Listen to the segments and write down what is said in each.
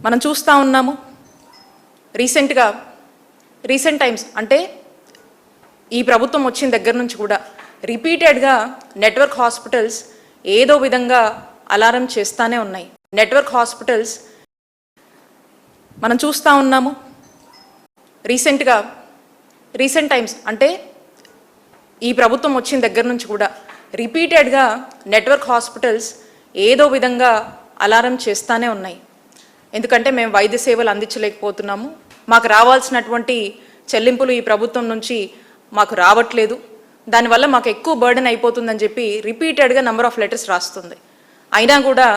మనం చూస్తూ ఉన్నాము రీసెంట్ టైమ్స్ అంటే ఈ ప్రభుత్వం వచ్చిన దగ్గర నుంచి కూడా రిపీటెడ్గా నెట్వర్క్ హాస్పిటల్స్ ఏదో విధంగా అలారం చేస్తూనే ఉన్నాయి. నెట్వర్క్ హాస్పిటల్స్ మనం చూస్తూ ఉన్నాము రీసెంట్ టైమ్స్ అంటే ఈ ప్రభుత్వం వచ్చిన దగ్గర నుంచి కూడా రిపీటెడ్గా నెట్వర్క్ హాస్పిటల్స్ ఏదో విధంగా అలారం చేస్తూనే ఉన్నాయి. ఎందుకంటే మేము వైద్య సేవలు అందించలేకపోతున్నాము, మాకు రావాల్సినటువంటి చెల్లింపులు ఈ ప్రభుత్వం నుంచి మాకు రావట్లేదు, దానివల్ల మాకు ఎక్కువ బర్డెన్ అయిపోతుందని చెప్పి రిపీటెడ్గా నెంబర్ ఆఫ్ లెటర్స్ రాస్తుంది. అయినా కూడా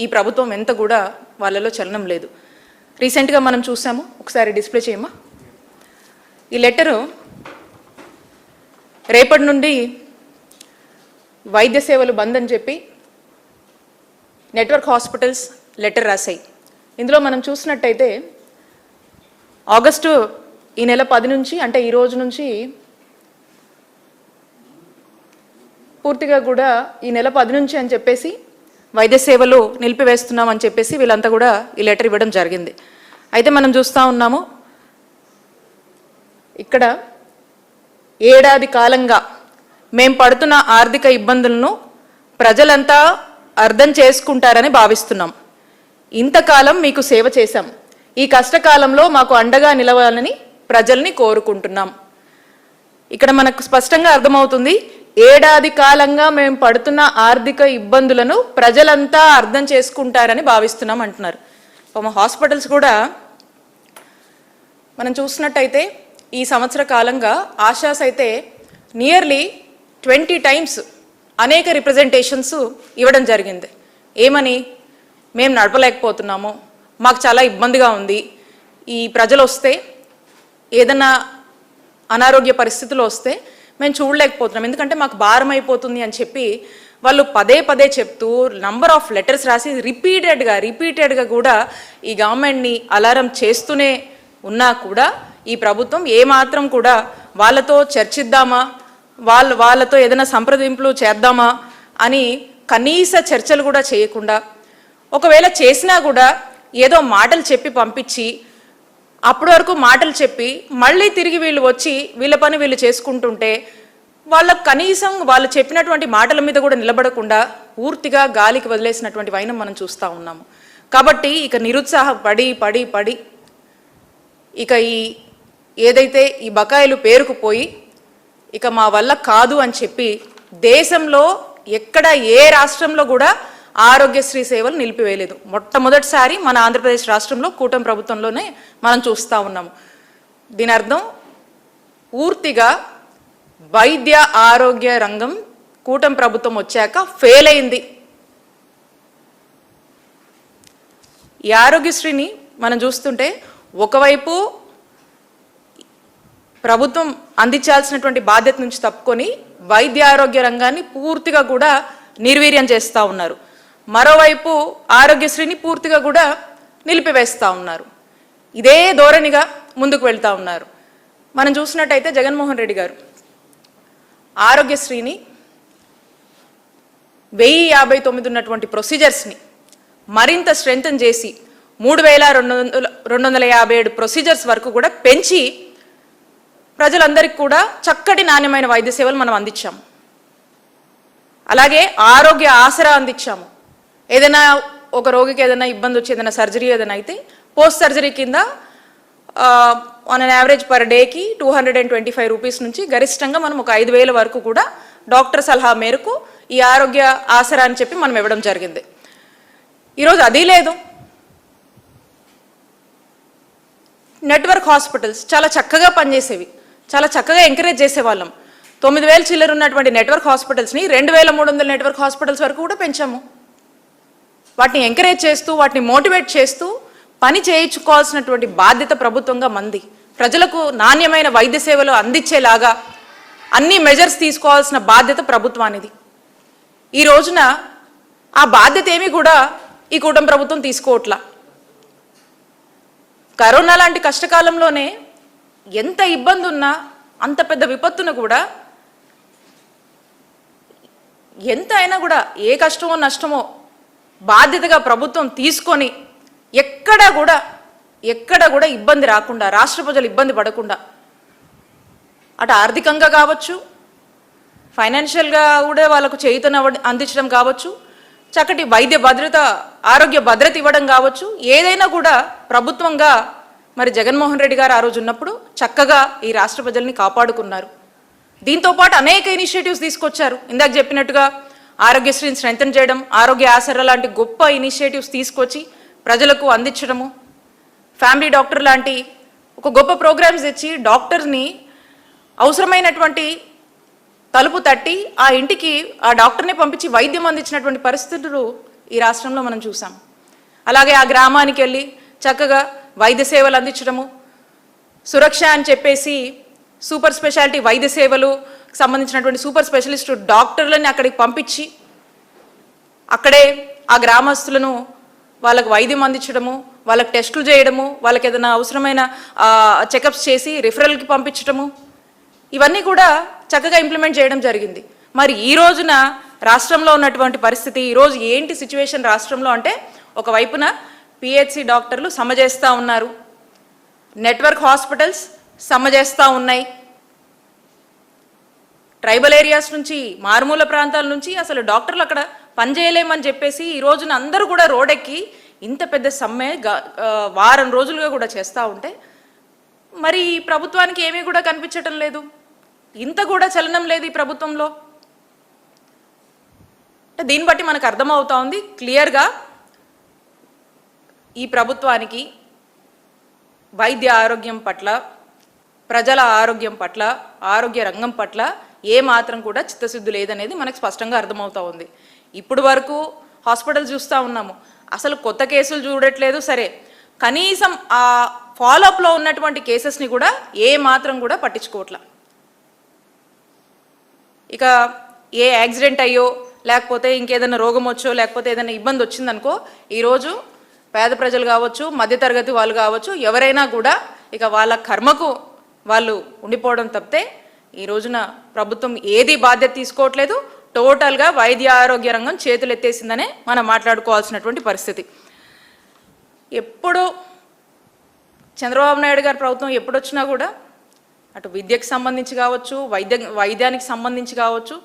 ఈ ప్రభుత్వం ఎంత కూడా వాళ్ళలో చలనం లేదు. రీసెంట్గా మనం చూసాము, ఒకసారి డిస్ప్లే చేయమా. ఈ లెటరు రేపటి నుండి వైద్య సేవలు బంద్ అని చెప్పి నెట్వర్క్ హాస్పిటల్స్ లెటర్ రాశాయి. ఇందులో మనం చూసినట్టయితే ఆగస్టు ఈ నెల 10 నుంచి అంటే ఈ రోజు నుంచి పూర్తిగా కూడా ఈ నెల 10 నుంచి అని చెప్పేసి వైద్య సేవలు నిలిపివేస్తున్నాం అని చెప్పేసి వీళ్ళంతా కూడా ఈ లెటర్ ఇవ్వడం జరిగింది. అయితే మనం చూస్తూ ఉన్నాము ఇక్కడ ఏడాది కాలంగా మేము పడుతున్న ఆర్థిక ఇబ్బందులను ప్రజలంతా అర్థం చేసుకుంటారని భావిస్తున్నాం. ఇంతకాలం మీకు సేవ చేశాం, ఈ కష్టకాలంలో మాకు అండగా నిలవాలని ప్రజల్ని కోరుకుంటున్నాం. ఇక్కడ మనకు స్పష్టంగా అర్థమవుతుంది, ఏడాది కాలంగా మేము పడుతున్న ఆర్థిక ఇబ్బందులను ప్రజలంతా అర్థం చేసుకుంటారని భావిస్తున్నాం అంటున్నారు. హాస్పిటల్స్ కూడా మనం చూసినట్టయితే ఈ సంవత్సర కాలంగా ఆశాస్ అయితే నియర్లీ 20 times అనేక రిప్రజెంటేషన్స్ ఇవ్వడం జరిగింది. ఏమని, మేము నడపలేకపోతున్నాము, మాకు చాలా ఇబ్బందిగా ఉంది, ఈ ప్రజలు వస్తే ఏదైనా అనారోగ్య పరిస్థితులు వస్తే మేము చూడలేకపోతున్నాం, ఎందుకంటే మాకు భారం అయిపోతుంది అని చెప్పి వాళ్ళు పదే చెప్తూ నంబర్ ఆఫ్ లెటర్స్ రాసి రిపీటెడ్గా కూడా ఈ గవర్నమెంట్ని అలారం చేస్తూనే ఉన్నా కూడా ఈ ప్రభుత్వం ఏమాత్రం కూడా వాళ్ళతో చర్చిద్దామా, వాళ్ళతో ఏదైనా సంప్రదింపులు చేద్దామా అని కనీస చర్చలు కూడా చేయకుండా, ఒకవేళ చేసినా కూడా ఏదో మాటలు చెప్పి పంపించి అప్పటి వరకు మాటలు చెప్పి మళ్ళీ తిరిగి వీళ్ళు వచ్చి వీళ్ళ పని వీళ్ళు చేసుకుంటుంటే వాళ్ళకు కనీసం వాళ్ళు చెప్పినటువంటి మాటల మీద కూడా నిలబడకుండా పూర్తిగా గాలికి వదిలేసినటువంటి వైనం మనం చూస్తూ ఉన్నాము. కాబట్టి ఇక నిరుత్సాహపడి ఇక ఏదైతే ఈ బకాయిలు పేరుకుపోయి ఇక మా వల్ల కాదు అని చెప్పి దేశంలో ఎక్కడ ఏ రాష్ట్రంలో కూడా ఆరోగ్యశ్రీ సేవలు నిలిపివేయలేదు. మొట్టమొదటిసారి మన ఆంధ్రప్రదేశ్ రాష్ట్రంలో కూటమి ప్రభుత్వంలోనే మనం చూస్తూ ఉన్నాము. దీని అర్థం పూర్తిగా వైద్య ఆరోగ్య రంగం కూటమి ప్రభుత్వం వచ్చాక ఫెయిల్ అయింది. ఈ ఆరోగ్యశ్రీని మనం చూస్తుంటే ఒకవైపు ప్రభుత్వం అందించాల్సినటువంటి బాధ్యత నుంచి తప్పుకొని వైద్య ఆరోగ్య రంగాన్ని పూర్తిగా కూడా నిర్వీర్యం చేస్తూ ఉన్నారు, మరోవైపు ఆరోగ్యశ్రీని పూర్తిగా కూడా నిలిపివేస్తూ ఉన్నారు. ఇదే ధోరణిగా ముందుకు వెళ్తూ ఉన్నారు. మనం చూసినట్టయితే జగన్మోహన్ రెడ్డి గారు ఆరోగ్యశ్రీని 1059 ఉన్నటువంటి ప్రొసీజర్స్ని మరింత స్ట్రెంథన్ చేసి 3257 ప్రొసీజర్స్ వరకు కూడా పెంచి ప్రజలందరికీ కూడా చక్కటి నాణ్యమైన వైద్య సేవలు మనం అందించాము. అలాగే ఆరోగ్య ఆసరా అందించాము. ఏదైనా ఒక రోగికి ఏదైనా ఇబ్బంది వచ్చి ఏదైనా సర్జరీ ఏదైనా అయితే పోస్ట్ సర్జరీ కింద ఆన్ అన్ యావరేజ్ పర్ డేకి 225 రూపీస్ నుంచి గరిష్టంగా మనం ఒక 5,000 వరకు కూడా డాక్టర్ సలహా మేరకు ఈ ఆరోగ్య ఆసరా అని చెప్పి మనం ఇవ్వడం జరిగింది. ఈరోజు అది లేదు. నెట్వర్క్ హాస్పిటల్స్ చాలా చక్కగా పనిచేసేవి, చాలా చక్కగా ఎంకరేజ్ చేసేవాళ్ళం. 9,000 చిల్లర ఉన్నటువంటి నెట్వర్క్ హాస్పిటల్స్ని 2,300 నెట్వర్క్ హాస్పిటల్స్ వరకు కూడా పెంచాము. వాటిని ఎంకరేజ్ చేస్తూ వాటిని మోటివేట్ చేస్తూ పని చేయించుకోవాల్సినటువంటి బాధ్యత ప్రభుత్వంగా మంది. ప్రజలకు నాణ్యమైన వైద్య సేవలు అందించేలాగా అన్ని మెజర్స్ తీసుకోవాల్సిన బాధ్యత ప్రభుత్వానిది. ఈ రోజున ఆ బాధ్యత ఏమీ కూడా ఈ కూటమి ప్రభుత్వం తీసుకోవట్లా. కరోనా లాంటి కష్టకాలంలోనే ఎంత ఇబ్బంది ఉన్నా అంత పెద్ద విపత్తును కూడా ఎంత అయినా కూడా ఏ కష్టమో నష్టమో బాధ్యతగా ప్రభుత్వం తీసుకొని ఎక్కడ కూడా ఇబ్బంది రాకుండా, రాష్ట్ర ప్రజలు ఇబ్బంది పడకుండా, అటు ఆర్థికంగా కావచ్చు, ఫైనాన్షియల్గా కూడా వాళ్ళకు చేయూతను అందించడం కావచ్చు, చక్కటి వైద్య భద్రత, ఆరోగ్య భద్రత ఇవ్వడం కావచ్చు, ఏదైనా కూడా ప్రభుత్వంగా మరి జగన్మోహన్ రెడ్డి గారు ఆ రోజు ఉన్నప్పుడు చక్కగా ఈ రాష్ట్ర ప్రజల్ని కాపాడుకున్నారు. దీంతోపాటు అనేక ఇనిషియేటివ్స్ తీసుకొచ్చారు. ఇందాక చెప్పినట్టుగా ఆరోగ్యశ్రీని స్ట్రెంథన్ చేయడం, ఆరోగ్య ఆసరా లాంటి గొప్ప ఇనిషియేటివ్స్ తీసుకొచ్చి ప్రజలకు అందించడము, ఫ్యామిలీ డాక్టర్ లాంటి ఒక గొప్ప ప్రోగ్రామ్స్ ఇచ్చి డాక్టర్ని అవసరమైనటువంటి తలుపు తట్టి ఆ ఇంటికి ఆ డాక్టర్ని పంపించి వైద్యం అందించినటువంటి పరిస్థితులు ఈ రాష్ట్రంలో మనం చూసాం. అలాగే ఆ గ్రామానికి వెళ్ళి చక్కగా వైద్య సేవలు అందించడము, సురక్ష అని చెప్పేసి సూపర్ స్పెషాలిటీ వైద్య సేవలు సంబంధించినటువంటి సూపర్ స్పెషలిస్ట్ డాక్టర్లని అక్కడికి పంపించి అక్కడే ఆ గ్రామస్తులను వాళ్ళకు వైద్యం అందించడము, వాళ్ళకి టెస్టులు చేయడము, వాళ్ళకి ఏదైనా అవసరమైన చెకప్స్ చేసి రిఫరల్కి పంపించడము, ఇవన్నీ కూడా చక్కగా ఇంప్లిమెంట్ చేయడం జరిగింది. మరి ఈ రోజున రాష్ట్రంలో ఉన్నటువంటి పరిస్థితి, ఈరోజు ఏంటి సిచ్యువేషన్ రాష్ట్రంలో అంటే, ఒకవైపున పిహెచ్సి డాక్టర్లు సమ్మె చేస్తూ ఉన్నారు, నెట్వర్క్ హాస్పిటల్స్ సమ్మె చేస్తూ ఉన్నాయి, ట్రైబల్ ఏరియాస్ నుంచి, మారుమూల ప్రాంతాల నుంచి అసలు డాక్టర్లు అక్కడ పనిచేయలేమని చెప్పేసి ఈ రోజున అందరూ కూడా రోడ్డెక్కి ఇంత పెద్ద సమ్మె వారం రోజులుగా కూడా చేస్తూ ఉంటే మరి ప్రభుత్వానికి ఏమీ కూడా కనిపించటం లేదు, ఇంత కూడా చలనం లేదు ఈ ప్రభుత్వంలో. అంటే దీన్ని బట్టి మనకు అర్థమవుతా ఉంది క్లియర్గా ఈ ప్రభుత్వానికి వైద్య ఆరోగ్యం పట్ల, ప్రజల ఆరోగ్యం పట్ల, ఆరోగ్య రంగం పట్ల ఏ మాత్రం కూడా చిత్తశుద్ధి లేదనేది మనకు స్పష్టంగా అర్థమవుతా ఉంది. ఇప్పుడు వరకు హాస్పిటల్ చూస్తూ ఉన్నాము, అసలు కొత్త కేసులు చూడట్లేదు, సరే కనీసం ఆ ఫాలోఅప్లో ఉన్నటువంటి కేసెస్ని కూడా ఏ మాత్రం కూడా పట్టించుకోవట్లా. ఇక ఏ యాక్సిడెంట్ అయ్యో లేకపోతే ఇంకేదైనా రోగం వచ్చో లేకపోతే ఏదైనా ఇబ్బంది వచ్చిందనుకో, ఈరోజు పేద ప్రజలు కావచ్చు, మధ్యతరగతి వాళ్ళు కావచ్చు, ఎవరైనా కూడా ఇక వాళ్ళ కర్మకు వాళ్ళు ఉండిపోవడం తప్పితే ఈ రోజున ప్రభుత్వం ఏది బాధ్యత తీసుకోవట్లేదు. టోటల్గా వైద్య ఆరోగ్య రంగం చేతులు ఎత్తేసిందనే మనం మాట్లాడుకోవాల్సినటువంటి పరిస్థితి. ఎప్పుడు చంద్రబాబు నాయుడు గారి ప్రభుత్వం ఎప్పుడొచ్చినా కూడా అటు విద్యకు సంబంధించి కావచ్చు, వైద్యానికి సంబంధించి కావచ్చు,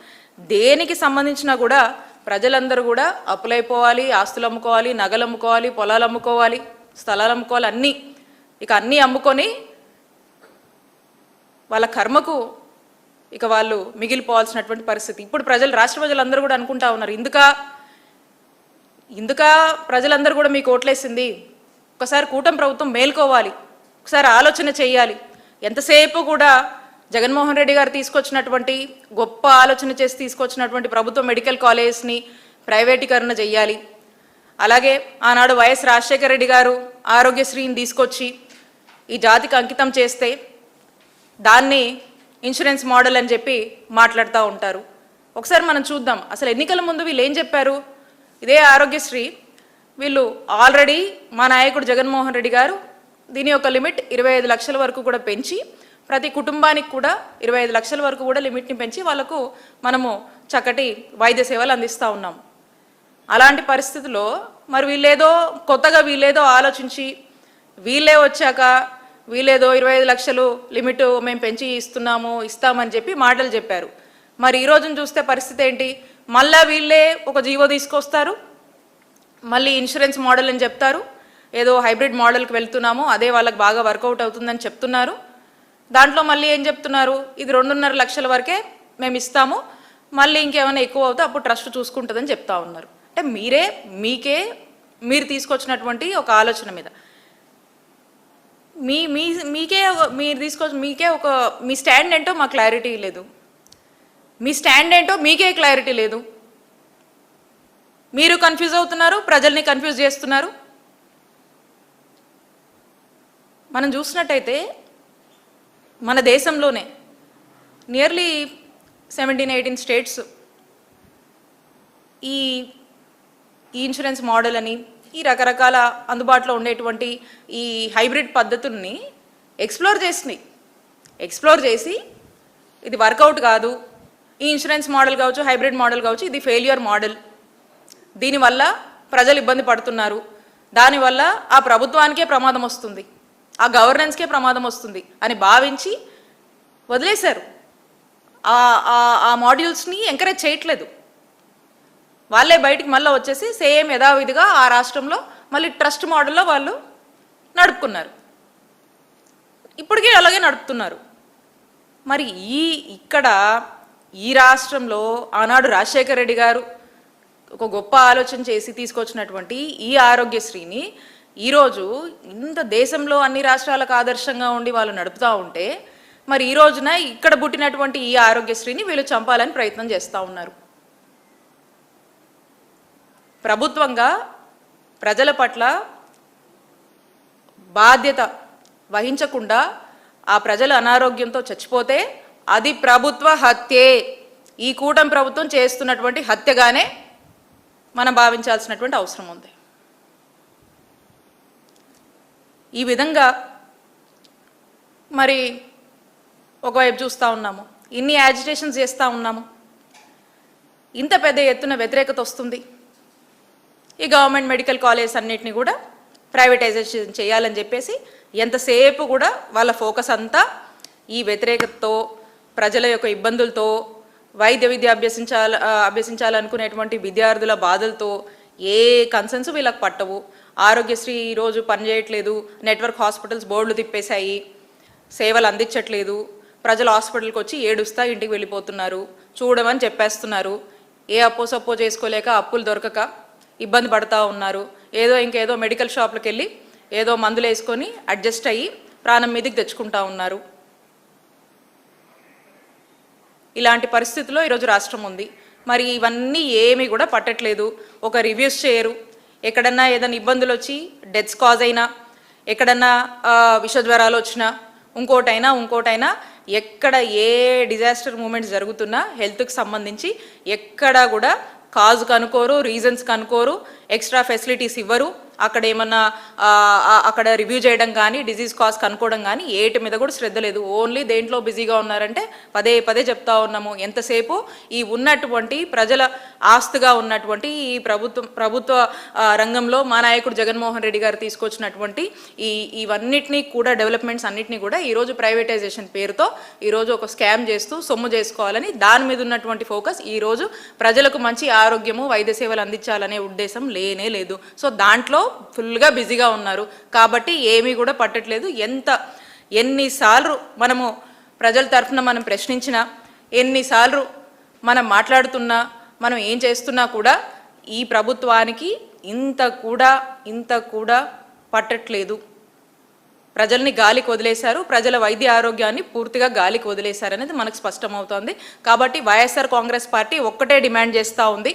దేనికి సంబంధించినా కూడా ప్రజలందరూ కూడా అప్పులైపోవాలి, ఆస్తులు అమ్ముకోవాలి, నగలు అమ్ముకోవాలి, పొలాలు అమ్ముకోవాలి, స్థలాలు అమ్ముకోవాలి, అన్నీ అమ్ముకొని వాళ్ళ కర్మకు ఇక వాళ్ళు మిగిలిపోవాల్సినటువంటి పరిస్థితి. ఇప్పుడు రాష్ట్ర ప్రజలందరూ కూడా అనుకుంటా ఉన్నారు, ఇందుక ప్రజలందరూ కూడా మీకు ఓట్లేసింది, ఒకసారి కూటమి ప్రభుత్వం మేల్కోవాలి, ఒకసారి ఆలోచన చేయాలి. ఎంతసేపు కూడా జగన్మోహన్ రెడ్డి గారు తీసుకొచ్చినటువంటి గొప్ప ఆలోచన చేసి తీసుకొచ్చినటువంటి ప్రభుత్వ మెడికల్ కాలేజ్ని ప్రైవేటీకరణ చేయాలి. అలాగే ఆనాడు వైఎస్ రాజశేఖర రెడ్డి గారు ఆరోగ్యశ్రీని తీసుకొచ్చి ఈ జాతికి అంకితం చేస్తే దాన్ని ఇన్సూరెన్స్ మోడల్ అని చెప్పి మాట్లాడుతూ ఉంటారు. ఒకసారి మనం చూద్దాం, అసలు ఎన్నికల ముందు వీళ్ళు ఏం చెప్పారు. ఇదే ఆరోగ్యశ్రీ వీళ్ళు ఆల్రెడీ మా నాయకుడు జగన్మోహన్ రెడ్డి గారు దీని యొక్క లిమిట్ 25 లక్షల వరకు కూడా పెంచి ప్రతి కుటుంబానికి కూడా 25 లక్షల వరకు కూడా లిమిట్ని పెంచి వాళ్ళకు మనము చక్కటి వైద్య సేవలు అందిస్తూ ఉన్నాం. అలాంటి పరిస్థితుల్లో మరి వీళ్ళేదో ఆలోచించి వీళ్ళే వచ్చాక వీళ్ళేదో 25 లక్షలు లిమిట్ మేము పెంచి ఇస్తామని చెప్పి మాటలు చెప్పారు. మరి ఈ రోజున చూస్తే పరిస్థితి ఏంటి, మళ్ళీ వీళ్ళే ఒక జీవో తీసుకొస్తారు, మళ్ళీ ఇన్సూరెన్స్ మోడల్ అని చెప్తారు, ఏదో హైబ్రిడ్ మోడల్కి వెళ్తున్నాము, అదే వాళ్ళకి బాగా వర్కౌట్ అవుతుందని చెప్తున్నారు. దాంట్లో మళ్ళీ ఏం చెప్తున్నారు, ఇది 2.5 లక్షల వరకే మేము ఇస్తాము, మళ్ళీ ఇంకేమైనా ఎక్కువ అవుతే అప్పుడు ట్రస్ట్ చూసుకుంటుందని చెప్తా ఉన్నారు. అంటే మీరు తీసుకొచ్చినటువంటి ఒక ఆలోచన మీద మీ స్టాండ్ ఏంటో మా క్లారిటీ లేదు, మీ స్టాండ్ ఏంటో మీకే క్లారిటీ లేదు, మీరు కన్ఫ్యూజ్ అవుతున్నారు, ప్రజల్ని కన్ఫ్యూజ్ చేస్తున్నారు. మనం చూసినట్టయితే మన దేశంలోనే నియర్లీ 17-18 స్టేట్స్ ఈ ఇన్సూరెన్స్ మోడల్ అని ఈ రకరకాల అందుబాటులో ఉండేటువంటి ఈ హైబ్రిడ్ పద్ధతుల్ని ఎక్స్ప్లోర్ చేసి ఇది వర్కౌట్ కాదు, ఈ ఇన్సూరెన్స్ మోడల్ కావచ్చు, హైబ్రిడ్ మోడల్ కావచ్చు, ఇది ఫెయిల్యూర్ మోడల్, దీనివల్ల ప్రజలు ఇబ్బంది పడుతున్నారు, దానివల్ల ఆ ప్రభుత్వానికే ప్రమాదం వస్తుంది, ఆ గవర్నెన్స్కే ప్రమాదం వస్తుంది అని భావించి వదిలేశారు. ఆ మాడ్యూల్స్ని ఎంకరేజ్ చేయట్లేదు. వాళ్ళే బయటికి మళ్ళీ వచ్చేసి సేమ్ యథావిధిగా ఆ రాష్ట్రంలో మళ్ళీ ట్రస్ట్ మోడల్లో వాళ్ళు నడుపుకున్నారు. ఇప్పటికీ అలాగే నడుపుతున్నారు. మరి ఇక్కడ ఈ రాష్ట్రంలో ఆనాడు రాజశేఖర రెడ్డి గారు ఒక గొప్ప ఆలోచన చేసి తీసుకొచ్చినటువంటి ఈ ఆరోగ్యశ్రీని ఈరోజు ఇంత దేశంలో అన్ని రాష్ట్రాలకు ఆదర్శంగా ఉండి వాళ్ళు నడుపుతూ ఉంటే, మరి ఈ రోజున ఇక్కడ పుట్టినటువంటి ఈ ఆరోగ్యశ్రీని వీళ్ళు చంపాలని ప్రయత్నం చేస్తూ ఉన్నారు. ప్రభుత్వంగా ప్రజల పట్ల బాధ్యత వహించకుండా ఆ ప్రజలు అనారోగ్యంతో చచ్చిపోతే అది ప్రభుత్వ హత్యే. ఈ కూటమి ప్రభుత్వం చేస్తున్నటువంటి హత్యగానే మనం భావించాల్సినటువంటి అవసరం ఉంది. ఈ విధంగా మరి ఒకవైపు చూస్తూ ఉన్నాము, ఇన్ని యాజిటేషన్స్ చేస్తూ ఉన్నాము, ఇంత పెద్ద ఎత్తున వ్యతిరేకత వస్తుంది. ఈ గవర్నమెంట్ మెడికల్ కాలేజ్ అన్నిటిని కూడా ప్రైవేటైజేషన్ చేయాలని చెప్పేసి ఎంతసేపు కూడా వాళ్ళ ఫోకస్ అంతా ఈ వ్యతిరేకతతో, ప్రజల యొక్క ఇబ్బందులతో, వైద్య విద్య అభ్యసించాలనుకునేటువంటి విద్యార్థుల బాధలతో ఏ కన్సర్న్స్ వీళ్ళకి పట్టవు. ఆరోగ్యశ్రీ ఈరోజు పనిచేయట్లేదు, నెట్వర్క్ హాస్పిటల్స్ బోర్డులు తిప్పేశాయి, సేవలు అందించట్లేదు, ప్రజలు హాస్పిటల్కి వచ్చి ఏడుస్తా ఇంటికి వెళ్ళిపోతున్నారు, చూడమని చెప్పేస్తున్నారు, ఏ అప్పో సప్పో చేసుకోలేక అప్పులు దొరకక ఇబ్బంది పడుతూ ఉన్నారు, ఇంకేదో మెడికల్ షాప్లకు వెళ్ళి ఏదో మందులు వేసుకొని అడ్జస్ట్ అయ్యి ప్రాణం మీదకి తెచ్చుకుంటా ఉన్నారు. ఇలాంటి పరిస్థితుల్లో ఈరోజు రాష్ట్రం ఉంది. మరి ఇవన్నీ ఏమీ కూడా పట్టట్లేదు, ఒక రివ్యూస్ చేయరు. ఎక్కడన్నా ఏదైనా ఇబ్బందులు వచ్చి డెత్స్ కాజ్ అయినా, ఎక్కడన్నా విషజ్వరాలు వచ్చినా, ఇంకోటైనా ఎక్కడ ఏ డిజాస్టర్ మూమెంట్స్ జరుగుతున్నా హెల్త్కి సంబంధించి ఎక్కడా కూడా కాజ్ కనుకోరు, రీజన్స్ కనుకోరు, ఎక్స్ట్రా ఫెసిలిటీస్ ఇవ్వరు. అక్కడ ఏమన్నా అక్కడ రివ్యూ చేయడం కానీ, డిజీజ్ కాజ్ కనుక్కోవడం కానీ ఏటి మీద కూడా శ్రద్ధ లేదు. ఓన్లీ దేంట్లో బిజీగా ఉన్నారంటే పదే చెప్తా ఉన్నాము, ఎంతసేపు ఈ ఉన్నటువంటి ప్రజల ఆస్తిగా ఉన్నటువంటి ఈ ప్రభుత్వ రంగంలో మా నాయకుడు జగన్మోహన్ రెడ్డి గారు తీసుకొచ్చినటువంటి ఇవన్నిటినీ కూడా, డెవలప్మెంట్స్ అన్నిటినీ కూడా ఈరోజు ప్రైవేటైజేషన్ పేరుతో ఈరోజు ఒక స్కామ్ చేస్తూ సొమ్ము చేసుకోవాలని దాని మీద ఉన్నటువంటి ఫోకస్ ఈరోజు ప్రజలకు మంచి ఆరోగ్యము, వైద్య సేవలు అందించాలనే ఉద్దేశం లేనే లేదు. సో దాంట్లో ఫుల్గా బిజీగా ఉన్నారు కాబట్టి ఏమీ కూడా పట్టట్లేదు. ఎన్నిసార్లు మనము ప్రజల తరఫున మనం ప్రశ్నించినా, ఎన్నిసార్లు మనం మాట్లాడుతున్నా, మనం ఏం చేస్తున్నా కూడా ఈ ప్రభుత్వానికి ఇంత కూడా పట్టట్లేదు. ప్రజల్ని గాలికి వదిలేశారు, ప్రజల వైద్య ఆరోగ్యాన్ని పూర్తిగా గాలికి వదిలేశారు అనేది మనకు స్పష్టమవుతోంది. కాబట్టి వైఎస్ఆర్ కాంగ్రెస్ పార్టీ ఒక్కటే డిమాండ్ చేస్తూ ఉంది,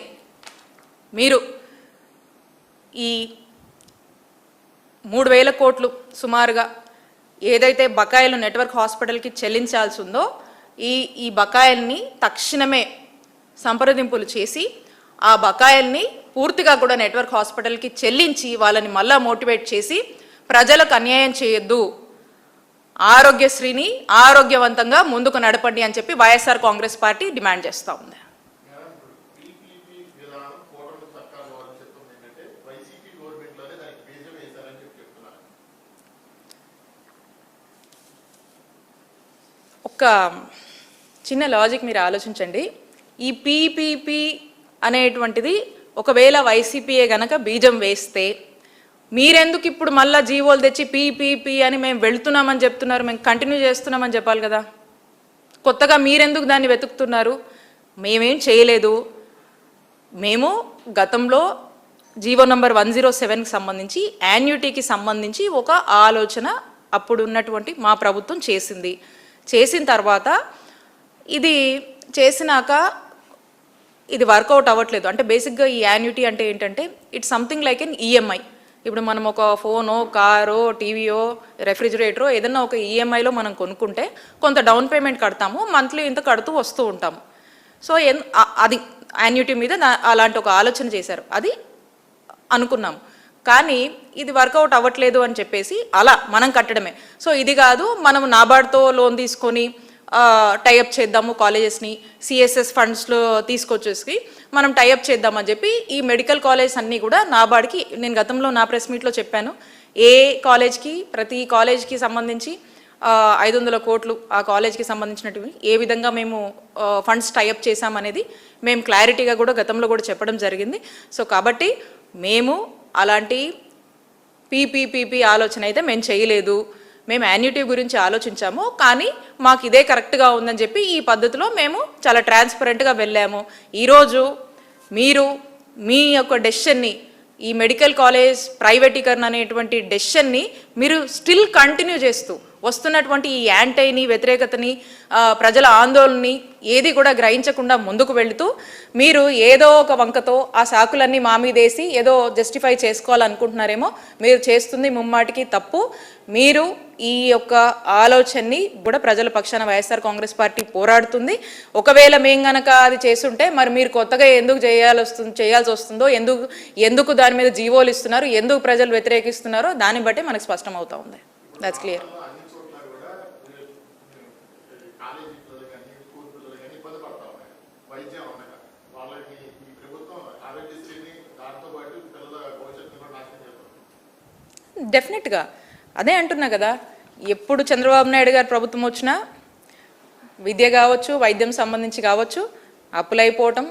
మీరు ఈ 3,000 కోట్లు సుమారుగా ఏదైతే బకాయిలు నెట్వర్క్ హాస్పిటల్కి చెల్లించాల్సి ఉందో ఈ బకాయిల్ని తక్షణమే సంప్రదింపులు చేసి ఆ బకాయిల్ని పూర్తిగా కూడా నెట్వర్క్ హాస్పిటల్కి చెల్లించి వాళ్ళని మళ్ళా మోటివేట్ చేసి ప్రజలకు అన్యాయం చేయొద్దు, ఆరోగ్యశ్రీని ఆరోగ్యవంతంగా ముందుకు నడపండి అని చెప్పి వైఎస్ఆర్ కాంగ్రెస్ పార్టీ డిమాండ్ చేస్తూ ఉంది. ఒక చిన్న లాజిక్ మీరు ఆలోచించండి. ఈ పీపీపీ అనేటువంటిది ఒకవేళ వైసీపీఏ గనక బీజం వేస్తే మీరెందుకు ఇప్పుడు మళ్ళీ జీవోలు తెచ్చి పీపీపీ అని మేము వెళుతున్నామని చెప్తున్నారు, మేము కంటిన్యూ చేస్తున్నామని చెప్పాలి కదా. కొత్తగా మీరెందుకు దాన్ని వెతుకుతున్నారు? మేమేం చేయలేదు. మేము గతంలో జీవో నంబర్ 107కి సంబంధించి యాన్యుటీకి సంబంధించి ఒక ఆలోచన అప్పుడు ఉన్నటువంటి మా ప్రభుత్వం చేసిన తర్వాత ఇది చేసినాక ఇది వర్కౌట్ అవ్వట్లేదు. అంటే బేసిక్గా ఈ యాన్యుటీ అంటే ఏంటంటే it's something like an EMI. ఇప్పుడు మనం ఒక ఫోనో, కారో, టీవీయో, రెఫ్రిజిరేటరో ఏదన్నా ఒక ఈఎంఐలో మనం కొనుక్కుంటే కొంత డౌన్ పేమెంట్ కడతాము, మంత్లీ ఇంత కడుతూ వస్తూ ఉంటాము. సో అది యాన్యుటీ మీద అలాంటి ఒక ఆలోచన చేశారు, అది అనుకున్నాము. కానీ ఇది వర్కౌట్ అవ్వట్లేదు అని చెప్పేసి అలా మనం కట్టడమే. సో ఇది కాదు, మనం నాబార్డ్తో లోన్ తీసుకొని టైఅప్ చేద్దాము కాలేజెస్ని, సిఎస్ఎస్ ఫండ్స్లో తీసుకొచ్చేసి మనం టైఅప్ చేద్దామని చెప్పి ఈ మెడికల్ కాలేజెస్ అన్నీ కూడా నాబార్డ్కి, నేను గతంలో నా ప్రెస్ మీట్లో చెప్పాను, ఏ కాలేజ్కి ప్రతి కాలేజ్కి సంబంధించి 500 కోట్లు ఆ కాలేజ్కి సంబంధించినటువంటి ఏ విధంగా మేము ఫండ్స్ టైఅప్ చేశామనేది మేము క్లారిటీగా కూడా గతంలో కూడా చెప్పడం జరిగింది. సో కాబట్టి మేము అలాంటి పీపీపీపీ ఆలోచన అయితే మేము చేయలేదు. మేము యాన్యుటీ గురించి ఆలోచించాము, కానీ మాకు ఇదే కరెక్ట్గా ఉందని చెప్పి ఈ పద్ధతిలో మేము చాలా ట్రాన్స్పరెంట్గా వెళ్ళాము. ఈరోజు మీరు మీ యొక్క డెసిషన్ని, ఈ మెడికల్ కాలేజ్ ప్రైవేటీకరణ అనేటువంటి డెసిషన్ని మీరు స్టిల్ కంటిన్యూ చేస్తూ వస్తున్నటువంటి ఈ యాంటైని, వ్యతిరేకతని, ప్రజల ఆందోళనని ఏది కూడా గ్రహించకుండా ముందుకు వెళుతూ మీరు ఏదో ఒక వంకతో ఆ సాకులన్నీ మా మీదేసి ఏదో జస్టిఫై చేసుకోవాలనుకుంటున్నారేమో. మీరు చేస్తుంది ముమ్మాటికి తప్పు. మీరు ఈ యొక్క ఆలోచనని కూడా ప్రజల పక్షాన వైఎస్ఆర్ కాంగ్రెస్ పార్టీ పోరాడుతుంది. ఒకవేళ మేము గనక అది చేస్తుంటే మరి మీరు కొత్తగా ఎందుకు చేయాల్సి వస్తుందో, ఎందుకు దాని మీద జీవోలు ఇస్తున్నారు, ఎందుకు ప్రజలు వ్యతిరేకిస్తున్నారో దాన్ని బట్టి మనకు స్పష్టం అవుతా ఉంది. That's clear. డెఫినెట్గా అదే అంటున్నా కదా, ఎప్పుడు చంద్రబాబు నాయుడు గారు ప్రభుత్వం వచ్చినా విద్య కావచ్చు, వైద్యం సంబంధించి కావచ్చు, అప్పులైపోవటం,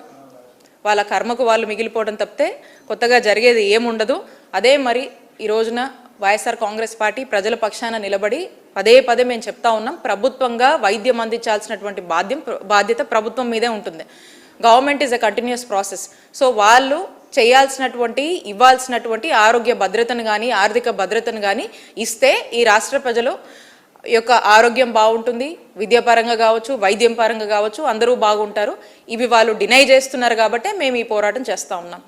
వాళ్ళ కర్మకు వాళ్ళు మిగిలిపోవడం తప్పితే కొత్తగా జరిగేది ఏముండదు. అదే మరి ఈ రోజున వైఎస్ఆర్ కాంగ్రెస్ పార్టీ ప్రజల పక్షాన నిలబడి పదే పదే మేము చెప్తా ఉన్నాం, ప్రభుత్వంగా వైద్యం అందించాల్సినటువంటి బాధ్యత ప్రభుత్వం మీదే ఉంటుంది. Government is a continuous process. So వాళ్ళు చేయాల్సినటువంటి, ఇవ్వాల్సినటువంటి ఆరోగ్య భద్రతను కానీ, ఆర్థిక భద్రతను కానీ ఇస్తే ఈ రాష్ట్ర ప్రజలు యొక్క ఆరోగ్యం బాగుంటుంది. విద్యాపరంగా కావచ్చు, వైద్యం పరంగా కావచ్చు, అందరూ బాగుంటారు. ఇవి వాళ్ళు డినై చేస్తున్నారు కాబట్టే మేము ఈ పోరాటం చేస్తూ ఉన్నాం.